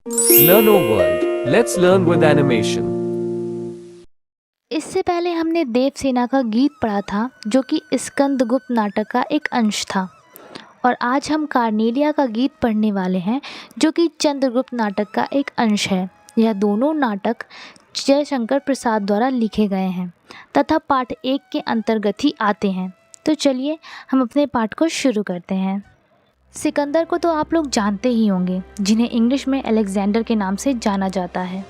Learn O World. Let's learn with animation. इससे पहले हमने देवसेना का गीत पढ़ा था जो कि स्कंदगुप्त नाटक का एक अंश था, और आज हम कार्नेलिया का गीत पढ़ने वाले हैं जो कि चंद्रगुप्त नाटक का एक अंश है। यह दोनों नाटक जयशंकर प्रसाद द्वारा लिखे गए हैं तथा पाठ 1 के अंतर्गत ही आते हैं। तो चलिए हम अपने पाठ को शुरू करते हैं। सिकंदर को तो आप लोग जानते ही होंगे, जिन्हें इंग्लिश में अलेक्जेंडर के नाम से जाना जाता है।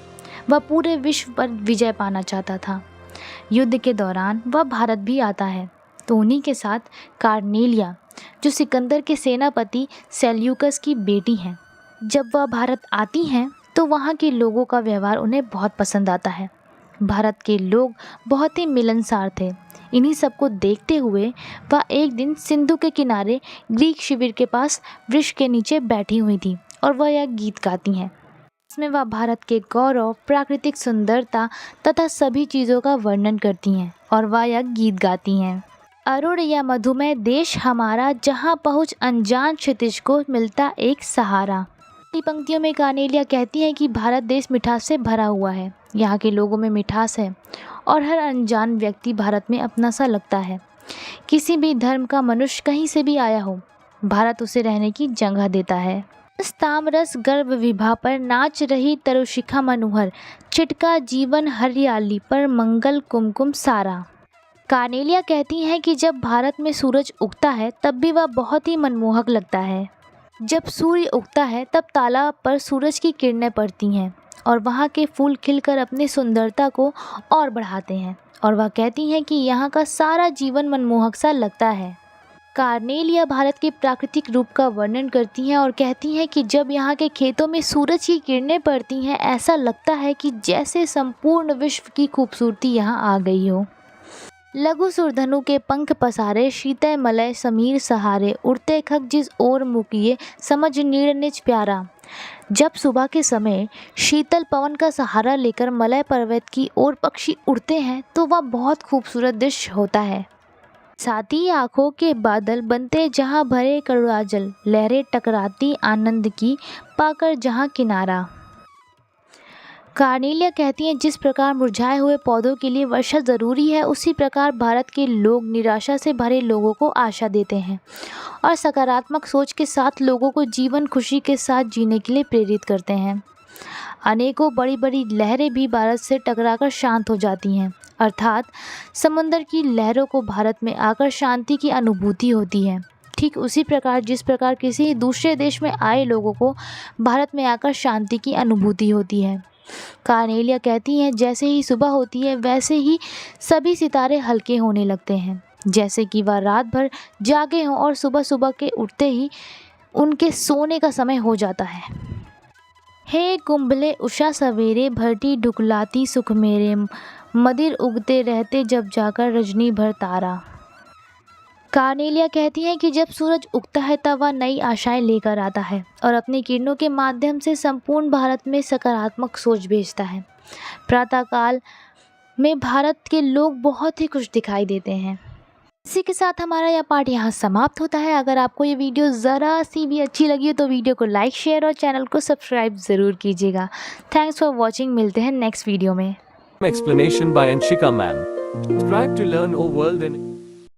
वह पूरे विश्व पर विजय पाना चाहता था। युद्ध के दौरान वह भारत भी आता है, तो उन्हीं के साथ कार्नेलिया, जो सिकंदर के सेनापति सेल्यूकस की बेटी हैं। जब वह भारत आती हैं तो वहाँ के लोगों का व्यवहार उन्हें बहुत पसंद आता है। भारत के लोग बहुत ही मिलनसार थे। इन्हीं सबको देखते हुए वह एक दिन सिंधु के किनारे ग्रीक शिविर के पास वृक्ष के नीचे बैठी हुई थी और वह यह गीत गाती हैं। इसमें वह भारत के गौरव, प्राकृतिक सुंदरता तथा सभी चीज़ों का वर्णन करती हैं और वह यह गीत गाती हैं। अरुण या मधुमय देश हमारा, जहाँ पहुँच अनजान क्षितिज को मिलता एक सहारा। पंक्तियों में कार्नेलिया कहती हैं कि भारत देश मिठास से भरा हुआ है। यहाँ के लोगों में मिठास है और हर अनजान व्यक्ति भारत में अपना सा लगता है। किसी भी धर्म का मनुष्य कहीं से भी आया हो, भारत उसे रहने की जगह देता है। तामरस गर्भ विभा पर नाच रही तरुशिखा मनोहर, छिटका जीवन हरियाली पर मंगल कुमकुम सारा। कार्नेलिया कहती हैं कि जब भारत में सूरज उगता है तब भी वह बहुत ही मनमोहक लगता है। जब सूर्य उगता है तब तालाब पर सूरज की किरणें पड़ती हैं और वहाँ के फूल खिलकर अपनी सुंदरता को और बढ़ाते हैं, और वह कहती हैं कि यहाँ का सारा जीवन मनमोहक सा लगता है। कार्नेलिया भारत के प्राकृतिक रूप का वर्णन करती हैं और कहती हैं कि जब यहाँ के खेतों में सूरज की किरणें पड़ती हैं, ऐसा लगता है कि जैसे संपूर्ण विश्व की खूबसूरती यहाँ आ गई हो। लघु सुरधनु के पंख पसारे, शीतय मलय समीर सहारे, उड़ते खग जिस ओर मुकिए, समझ नीड़ निज प्यारा। जब सुबह के समय शीतल पवन का सहारा लेकर मलय पर्वत की ओर पक्षी उड़ते हैं तो वह बहुत खूबसूरत दृश्य होता है। साथी आँखों के बादल बनते जहाँ भरे करुणाजल, लहरें टकराती आनंद की पाकर जहाँ किनारा। कार्नेलिया कहती हैं जिस प्रकार मुरझाए हुए पौधों के लिए वर्षा ज़रूरी है, उसी प्रकार भारत के लोग निराशा से भरे लोगों को आशा देते हैं और सकारात्मक सोच के साथ लोगों को जीवन खुशी के साथ जीने के लिए प्रेरित करते हैं। अनेकों बड़ी बड़ी लहरें भी भारत से टकराकर शांत हो जाती हैं, अर्थात समुद्र की लहरों को भारत में आकर शांति की अनुभूति होती है। ठीक उसी प्रकार जिस प्रकार किसी दूसरे देश में आए लोगों को भारत में आकर शांति की अनुभूति होती है। कार्नेलिया कहती हैं जैसे ही सुबह होती है वैसे ही सभी सितारे हल्के होने लगते हैं, जैसे कि वह रात भर जागे हों और सुबह सुबह के उठते ही उनके सोने का समय हो जाता है। हे कुंभले उषा सवेरे, भरती ढुकलाती सुख मेरे, मदिर उगते रहते जब जाकर रजनी भर तारा। कार्नेलिया कहती हैं कि जब सूरज उगता है तब वह नई आशाएं लेकर आता है और अपनी किरणों के माध्यम से संपूर्ण भारत में सकारात्मक सोच भेजता है। प्रातःकाल में भारत के लोग बहुत ही खुश दिखाई देते हैं। इसी के साथ हमारा यह पाठ यहाँ समाप्त होता है। अगर आपको ये वीडियो ज़रा सी भी अच्छी लगी हो तो वीडियो को लाइक, शेयर और चैनल को सब्सक्राइब ज़रूर कीजिएगा। Thanks for watching. मिलते हैं नेक्स्ट वीडियो में। Explanation by Anshika Ma'am. Subscribe to learn O World in